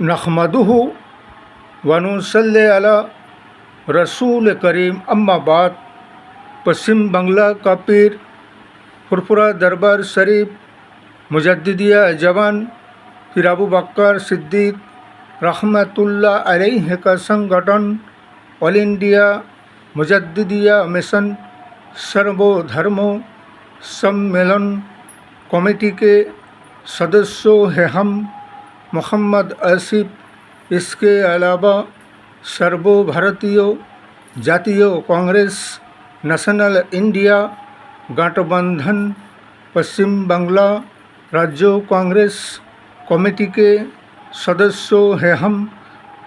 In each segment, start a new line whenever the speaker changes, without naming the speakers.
नहमदुहु व नुसल्ली अला रसूल करीम अम्मा बाद। पश्चिम बंगला का पीर फुरफुरा दरबार शरीफ मुजद्दिदिया जवान फिर अबू बकर सिद्दीक रहमतुल्लाह अलैह का संगठन ऑल इंडिया मुजद्दिदिया मिशन सर्वधर्म सम्मेलन कमेटी के सदस्यों हैं हम मोहम्मद आसिफ। इसके अलावा सर्वभारतीय जातीय कांग्रेस नेशनल इंडिया गठबंधन पश्चिम बंगला राज्य कांग्रेस कमेटी के सदस्यों हैं हम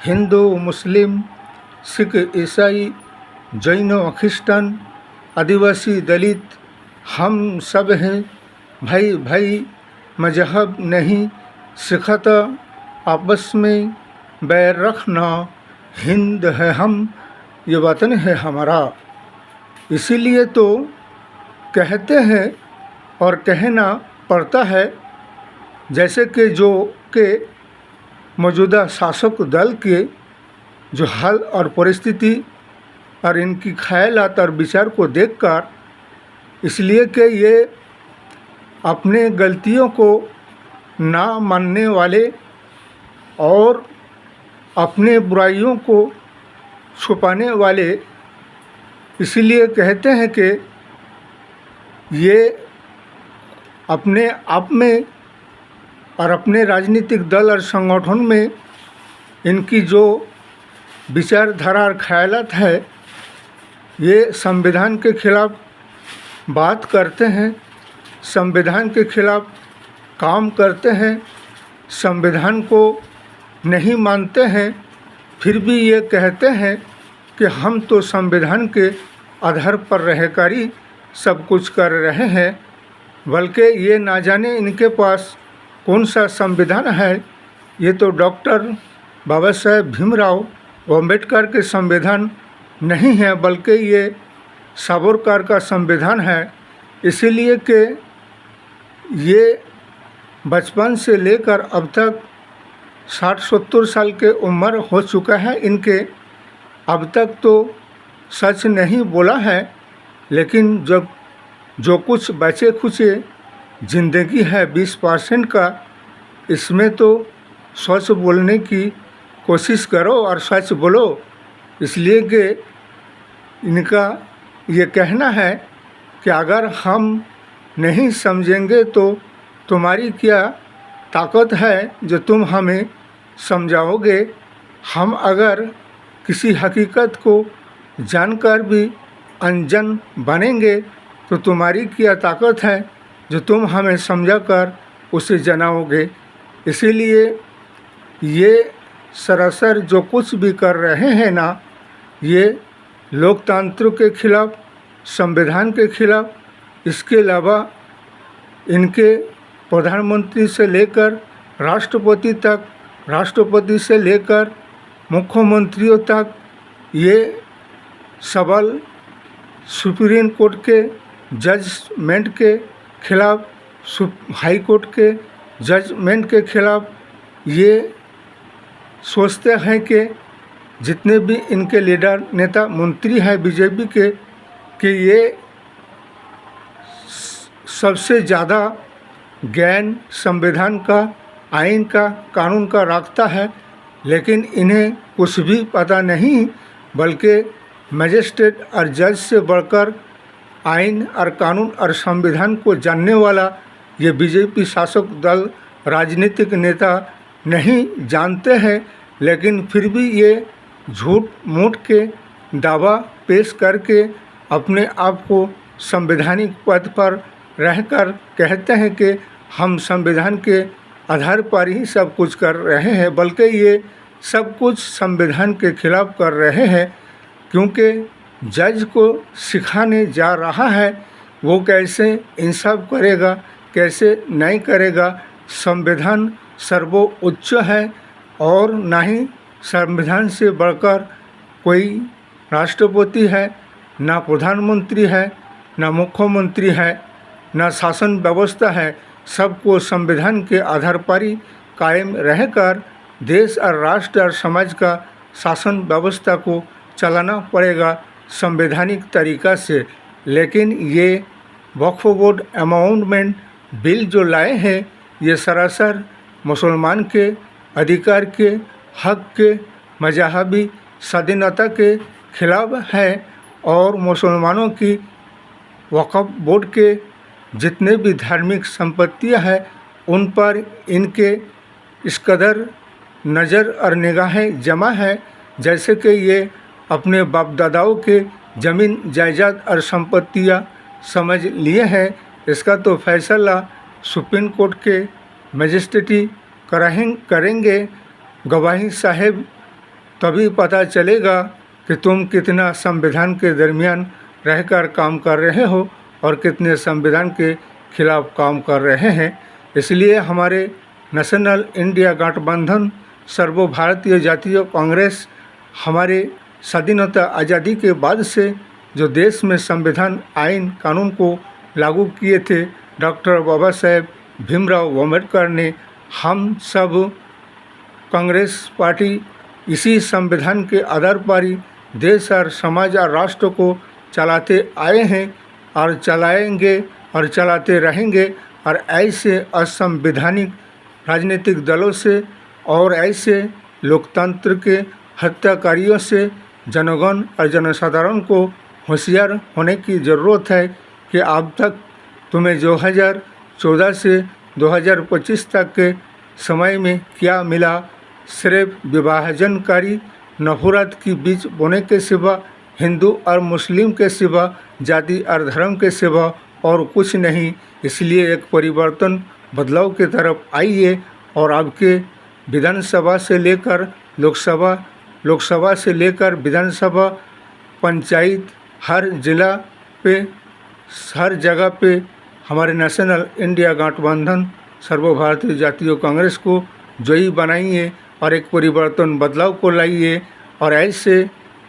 हिंदू मुस्लिम सिख ईसाई जैन ख्रिस्टन आदिवासी दलित हम सब हैं भाई भाई। मजहब नहीं सिखाता आपस में बैर रखना। हिंद है हम ये वतन है हमारा। इसीलिए तो कहते हैं और कहना पड़ता है जैसे कि जो के मौजूदा शासक दल के जो हाल और परिस्थिति और इनकी ख्यालात और विचार को देखकर, इसलिए कि ये अपने गलतियों को ना मानने वाले और अपने बुराइयों को छुपाने वाले, इसलिए कहते हैं कि ये अपने आप में और अपने राजनीतिक दल और संगठन में इनकी जो विचारधारा और ख्यालात है ये संविधान के खिलाफ बात करते हैं, संविधान के खिलाफ काम करते हैं, संविधान को नहीं मानते हैं, फिर भी ये कहते हैं कि हम तो संविधान के आधार पर रहकर ही सब कुछ कर रहे हैं। बल्कि ये ना जाने इनके पास कौन सा संविधान है। ये तो डॉक्टर बाबा साहेब भीमराव अम्बेडकर के संविधान नहीं है, बल्कि ये सावरकर का संविधान है। इसीलिए कि ये बचपन से लेकर अब तक 60-70 साल के उम्र हो चुका है इनके, अब तक तो सच नहीं बोला है। लेकिन जब जो कुछ बचे खुचे ज़िंदगी है 20% का, इसमें तो सच बोलने की कोशिश करो और सच बोलो। इसलिए कि इनका ये कहना है कि अगर हम नहीं समझेंगे तो तुम्हारी क्या ताकत है जो तुम हमें समझाओगे। हम अगर किसी हकीकत को जानकर भी अनजान बनेंगे तो तुम्हारी क्या ताकत है जो तुम हमें समझाकर उसे जनाओगे। इसीलिए ये सरासर जो कुछ भी कर रहे हैं ना, ये लोकतंत्र के खिलाफ, संविधान के खिलाफ, इसके अलावा इनके प्रधानमंत्री से लेकर राष्ट्रपति तक, राष्ट्रपति से लेकर मुख्यमंत्रियों तक, ये सवाल सुप्रीम कोर्ट के जजमेंट के खिलाफ, हाई कोर्ट के जजमेंट के खिलाफ ये सोचते हैं कि जितने भी इनके लीडर नेता मंत्री हैं बीजेपी के, कि ये सबसे ज़्यादा ज्ञान संविधान का, आइन का, कानून का रखता है। लेकिन इन्हें कुछ भी पता नहीं, बल्कि मजिस्ट्रेट और जज से बढ़कर आइन और कानून और संविधान को जानने वाला ये बीजेपी शासक दल राजनीतिक नेता नहीं जानते हैं। लेकिन फिर भी ये झूठ मूठ के दावा पेश करके अपने आप को संवैधानिक पद पर रहकर कहते हैं कि हम संविधान के आधार पर ही सब कुछ कर रहे हैं, बल्कि ये सब कुछ संविधान के खिलाफ कर रहे हैं। क्योंकि जज को सिखाने जा रहा है वो कैसे इंसाफ करेगा, कैसे नहीं करेगा। संविधान सर्वोच्च है और ना ही संविधान से बढ़कर कोई राष्ट्रपति है, ना प्रधानमंत्री है, ना मुख्यमंत्री है, ना शासन व्यवस्था है। सबको संविधान के आधार पर ही कायम रहकर देश और राष्ट्र और समाज का शासन व्यवस्था को चलाना पड़ेगा संवैधानिक तरीक़ा से। लेकिन ये वक्फ बोर्ड अमेंडमेंट बिल जो लाए हैं ये सरासर मुसलमान के अधिकार के, हक के, मजहबी स्वाधीनता के खिलाफ है और मुसलमानों की वक्फ बोर्ड के जितने भी धार्मिक संपत्तियां हैं उन पर इनके इस कदर नज़र और निगाहें जमा है जैसे कि ये अपने बाप दादाओं के ज़मीन जायदाद और संपत्तियां समझ लिए हैं। इसका तो फैसला सुप्रीम कोर्ट के मजिस्ट्रेटी करेंगे। गवाही साहब तभी पता चलेगा कि तुम कितना संविधान के दरमियान रहकर काम कर रहे हो और कितने संविधान के खिलाफ काम कर रहे हैं। इसलिए हमारे नेशनल इंडिया गठबंधन सर्वभारतीय जातीय कांग्रेस हमारे स्वाधीनता आज़ादी के बाद से जो देश में संविधान आइन कानून को लागू किए थे डॉक्टर बाबा साहेब भीमराव अम्बेडकर ने, हम सब कांग्रेस पार्टी इसी संविधान के आधार पर ही देश और समाज और राष्ट्र को चलाते आए हैं और चलाएंगे और चलाते रहेंगे। और ऐसे असंवैधानिक राजनीतिक दलों से और ऐसे लोकतंत्र के हत्याकारियों से जनगण और जनसाधारण को होशियार होने की ज़रूरत है कि अब तक तुम्हें 2014 से 2025 तक के समय में क्या मिला। सिर्फ विभाजनकारी नफरत की बीज बोने के सिवा, हिंदू और मुस्लिम के सिवा, जाति और धर्म के सिवा और कुछ नहीं। इसलिए एक परिवर्तन बदलाव की तरफ आइए और आपके विधानसभा से लेकर लोकसभा से लेकर विधानसभा, पंचायत, हर जिला पे, हर जगह पे हमारे नेशनल इंडिया गठबंधन सर्वभारतीय जातीय कांग्रेस को जयी बनाइए और एक परिवर्तन बदलाव को लाइए और ऐसे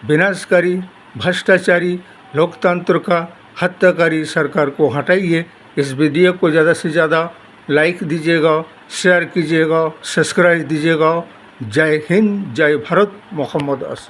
विनाशकारी, भ्रष्टाचारी, लोकतंत्र का हत्याकारी सरकार को हटाइए। इस वीडियो को ज़्यादा से ज़्यादा लाइक दीजिएगा, शेयर कीजिएगा, सब्सक्राइब दीजिएगा। जय हिंद, जय भारत, मोहम्मद आसिफ।